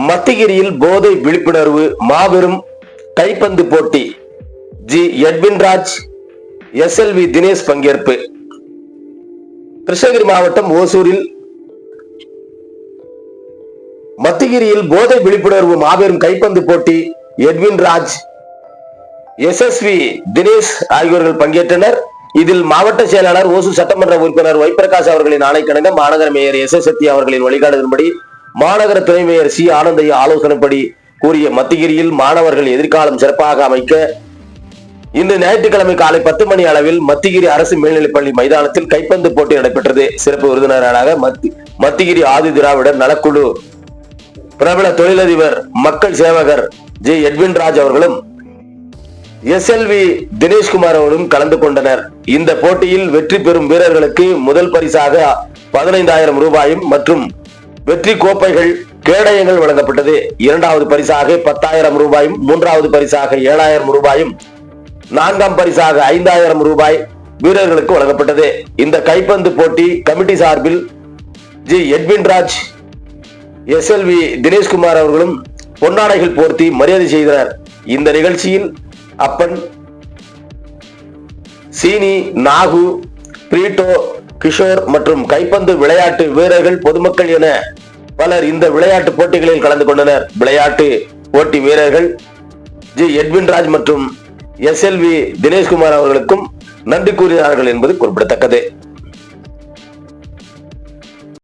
மத்திகிரியில் போதை விழிப்புணர்வு மாபெரும் கைப்பந்து போட்டி. ஜி எட்வின்ராஜ், SLV தினேஷ் பங்கேற்பு. கிருஷ்ணகிரி மாவட்டம் ஓசூரில் மத்திகிரியில் போதை விழிப்புணர்வு மாபெரும் கைப்பந்து போட்டி எட்வின்ராஜ், SSV தினேஷ் ஆகியோர்கள் பங்கேற்றனர். இதில் மாவட்ட செயலாளர், ஓசூர் சட்டமன்ற உறுப்பினர் ஒய் பிரகாஷ் அவர்களின் ஆணைக்கிணங்க மாநகர மேயர் SS சத்யா அவர்களின் வழிகாட்டுதன்படி மாநகர துணை மேயர் C ஆனந்தையா ஆலோசனைப்படி கூறிய மத்திகிரியில் மாணவர்கள் எதிர்காலம் சிறப்பாக அமைக்க இன்று ஞாயிற்றுக்கிழமை காலை 10 மணி அளவில் மத்திகிரி அரசு மேல்நிலைப்பள்ளி மைதானத்தில் கைப்பந்து போட்டி நடைபெற்றது. சிறப்பு விருந்தினராக மத்திகிரி ஆதி திராவிடர் நலக்குழு பிரபல தொழிலதிபர், மக்கள் சேவகர் ஜி எட்வின்ராஜ் அவர்களும் SLV தினேஷ்குமார் அவர்களும் கலந்து கொண்டனர். இந்த போட்டியில் வெற்றி பெறும் வீரர்களுக்கு முதல் பரிசாக 15,000 ரூபாயும் மற்றும் வெற்றி கோப்பைகள், கேடயங்கள் வழங்கப்பட்டது. இரண்டாவது பரிசாக 10,000 ரூபாயும், மூன்றாவது பரிசாக 7,000 ரூபாயும், நான்காம் பரிசாக 5,000 ரூபாய் வீரர்களுக்கு வழங்கப்பட்டது. இந்த கைப்பந்து போட்டி கமிட்டி சார்பில் ஜி எட்வின்ராஜ், SLV தினேஷ்குமார் அவர்களும் பொன்னாடைகள் போர்த்தி மரியாதை செய்தனர். இந்த நிகழ்ச்சியில் அப்பன், சீனி, நாகு, பிரீட்டோ, கிஷோர் மற்றும் கைப்பந்து விளையாட்டு வீரர்கள், பொதுமக்கள் என பலர் இந்த விளையாட்டு போட்டிகளில் கலந்து கொண்டனர். விளையாட்டு போட்டி வீரர்கள் ஜி எட்வின்ராஜ் மற்றும் SLV தினேஷ்குமார் அவர்களுக்கும் நன்றி கூறினார்கள் என்பது குறிப்பிடத்தக்கது.